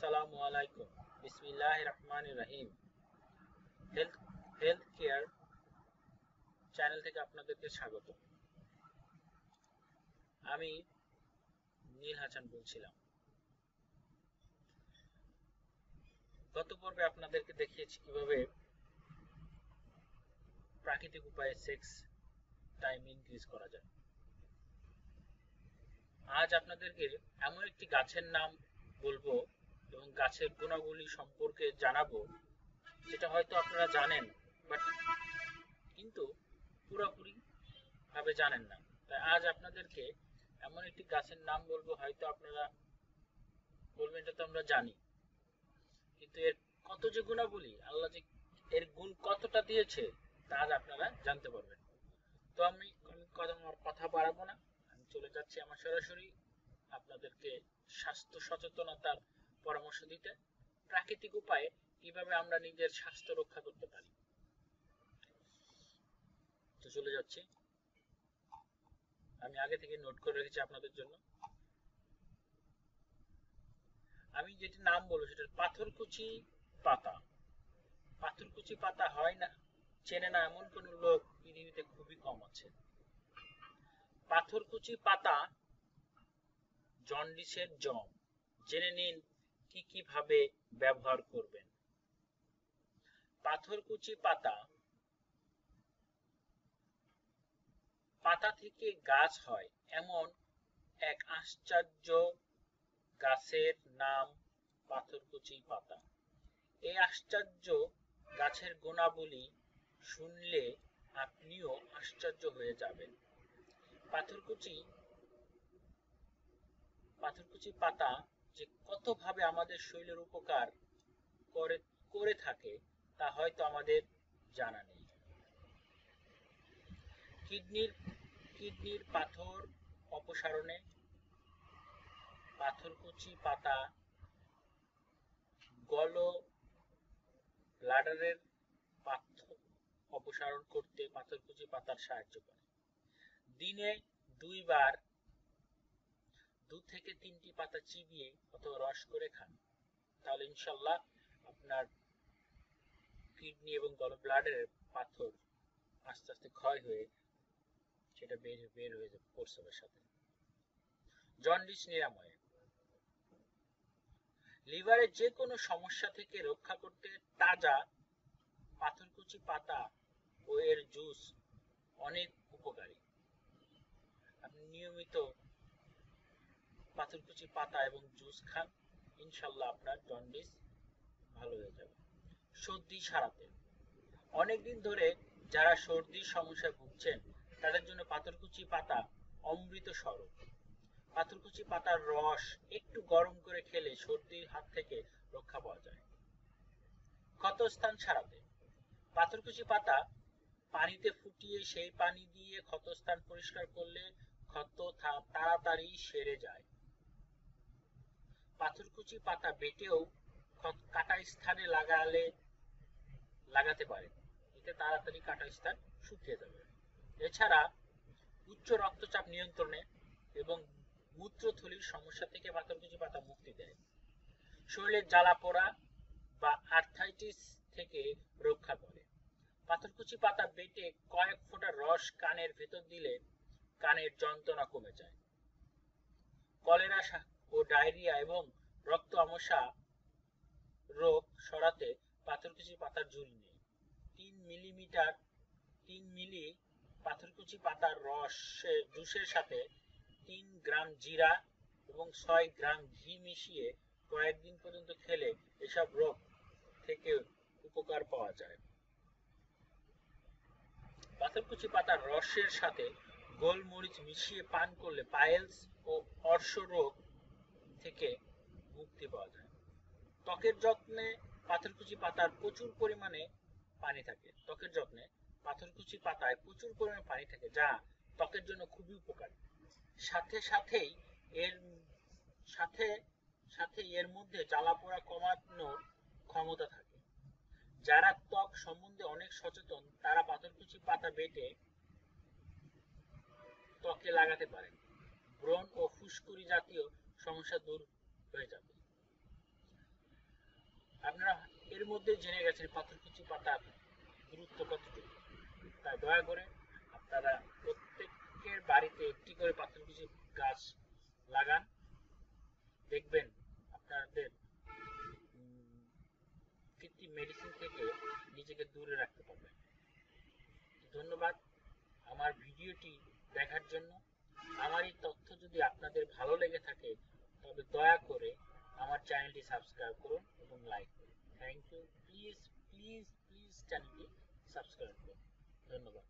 আসসালামু আলাইকুম। বিসমিল্লাহির রহমানির রহিম। হেলথ হেলথ কেয়ার চ্যানেল থেকে আপনাদেরকে স্বাগত। আমি নীল হাসান বলছিলাম। গত পর্বে আপনাদেরকে দেখিয়েছি কিভাবে প্রাকৃতিক উপায়ে সেক্স টাইম ইনক্রিজ করা যায়। আজ আপনাদেরকে এমন একটি গাছের নাম বলবো এবং গাছের গুণাবলী সম্পর্কে জানাবো, যেটা হয়তো আপনারা জানেন, বাট কিন্তু পুরোপুরি ভাবে জানেন না। তাই আজ আপনাদেরকে এমন একটি গাছের নাম বলবো, হয়তো আপনারা বলবেন এটা তো আমরা জানি, কিন্তু এর কত যে গুণাবলী, আল্লাহ যে এর গুণ কতটা দিয়েছে তা আজ আপনারা জানতে পারবেন। তো আমি কথা বাড়াবো না, আমি চলে যাচ্ছি আমার সরাসরি আপনাদেরকে স্বাস্থ্য সচেতনতার পরামর্শ দিতে, প্রাকৃতিক উপায়ে কিভাবে আমরা নিজের স্বাস্থ্য রক্ষা করতে পারি। তো চলে যাচ্ছি, আমি আগে থেকে নোট করে রেখেছি আপনাদের জন্য। আমি যেটি নাম বলবো সেটা পাথরকুচি পাতা। পাথরকুচি পাতা হয় না, চেনে না এমন কোন লোক পৃথিবীতে খুবই কম আছে। পাথরকুচি পাতা জন্ডিসের জম। জেনে নিন কি কি ভাবে ব্যবহার করবেন। পাথরকুচি পাতা থেকে গাছ হয় এমন এক আশ্চর্য গাছের নাম পাথরকুচি পাতা। এই আশ্চর্য গাছের গুণাবলী শুনলে আপনিও আশ্চর্য হয়ে যাবেন। পাথরকুচি পাতা যে কত ভাবে আমাদের শরীরের উপকার করে থাকে তা হয়তো আমাদের জানা নেই। কিডনির পাথর অপসারণে পাথরকুচি পাতা, গল ব্লাডারের পাথর অপসারণ করতে পাথরকুচি পাতার সাহায্য করে। দিনে 2 বার 2 থেকে 3টি পাতা চিবিয়ে অথবা রস করে খান, তাহলে ইনশাল্লাহ আপনার কিডনি এবং গল ব্লাডারের পাথর আস্তে আস্তে ক্ষয় হয়ে সেটা বের হয়ে যাবে প্রস্রাবের সাথে। জন্ডিস নিরাময়ে, লিভারের যে কোনো সমস্যা থেকে রক্ষা করতে তাজা পাথরকুচি পাতা ও এর জুস অনেক উপকারী। আপনি নিয়মিত পাথরকুচি পাতা এবং জুস খান, ইনশাল্লাহ আপনার জন্ডিস ভালো হয়ে যাবে। সর্দি সারাতে, অনেকদিন ধরে যারা সর্দির সমস্যায় ভুগছেন তাদের জন্য পাথরকুচি পাতা অমৃত স্বরূপ। পাথরকুচি পাতার রস একটু গরম করে খেলে সর্দির হাত থেকে রক্ষা পাওয়া যায়। ক্ষতস্থান সারাতে, পাথরকুচি পাতা পানিতে ফুটিয়ে সেই পানি দিয়ে ক্ষতস্থান পরিষ্কার করলে ক্ষত তাড়াতাড়ি সেরে যায়। পাথরকুচি পাতা বেটেও কাটা স্থানে লাগাতে পারে, এতে তাড়াতাড়ি কাটা স্থান শুকিয়ে যাবে। এছাড়া উচ্চ রক্তচাপ নিয়ন্ত্রণে এবং মূত্রথলির সমস্যা থেকে পাথরকুচি পাতা মুক্তি দেয়। শরীরের জ্বালা পোড়া বা আর্থ্রাইটিস থেকে রক্ষা করে। পাথরকুচি পাতা বেটে কয়েক ফোঁটা রস কানের ভেতর দিলে কানের যন্ত্রণা কমে যায়। কলেরা ও ডায়রিয়া এবং রক্ত আমশা রোগ সরাতে পাথরকুচি পাতার ঝুলি নেই। 3 মিলি পাথরকুচি পাতার জুসের সাথে 3 গ্রাম জিরা এবং 6 গ্রাম ঘি মিশিয়ে কয়েকদিন পর্যন্ত খেলে এসব রোগ থেকে উপকার পাওয়া যায়। পাথরকুচি পাতার রসের সাথে গোলমরিচ মিশিয়ে পান করলে পাইলস ও অর্শ রোগ থেকে মুক্তি পাওয়া যায়। ত্বকের যত্নে পাথরকুচি পাতার প্রচুর পরিমাণে পানি থাকে। পাথরকুচি পাতায় প্রচুর পরিমাণে পানি থাকে, যা ত্বকের জন্য খুবই উপকারী। সাথে এর মধ্যে জ্বালাপোড়া কমানোর ক্ষমতা থাকে। যারা ত্বক সম্বন্ধে অনেক সচেতন তারা পাথরকুচি পাতা বেটে ত্বকে লাগাতে পারেন, ব্রণ ও ফুসকুড়ি জাতীয় সমস্যা দূর হয়ে যাবে। ইতিমধ্যে জেনে গেছেন পাথরকুচি পাতার গুরুত্ব কতটুকু। তাই দয়া করে আপনারা প্রত্যেকের বাড়িতে একটি করে পাথরকুচি গাছ লাগান। দেখবেন আপনাদের কৃত্রিম মেডিসিন থেকে নিজেকে দূরে রাখতে পারবেন। ধন্যবাদ আমার ভিডিওটি দেখার জন্য। আমার এই তথ্য যদি আপনাদের ভালো লেগে থাকে তবে দয়া করে আমার চ্যানেলটি সাবস্ক্রাইব করুন এবং লাইক করুন। Thank you. Please please please চ্যানেলটি সাবস্ক্রাইব করুন। ধন্যবাদ।